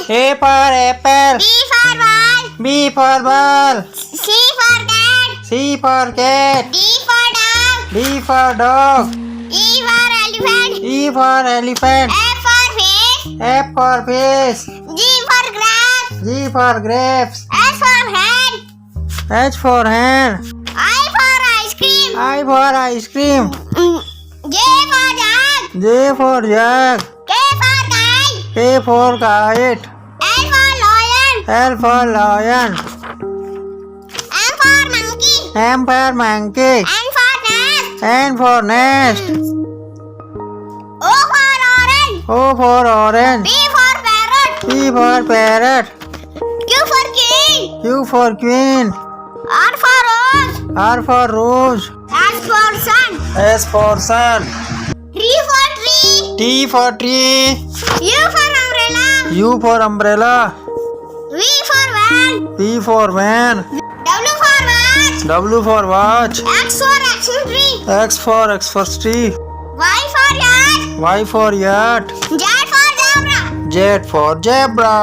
A for apple. B for ball. B for ball. C for cat. C for cat. D for dog. D for dog. E for elephant. E for elephant. F for fish. F for fish. G for grapes. G for grapes. H for hen. H for hen. I for ice cream. I for ice cream. J for jug. J for jug. K for kite. K for kite. L for lion. L for lion. M for monkey. M for monkey. N for nest. N for nest. O for orange. O for orange. P for parrot. P for parrot. Q for king. Q for queen. R for rose. R for rose. S for sun. S for sun. T for tree. T for tree. U for umbrella. U for umbrella. V for van. V for van. W for watch. W for watch. X for action tree. X for tree. Y for yacht. Y for yacht. Z for zebra. Z for zebra.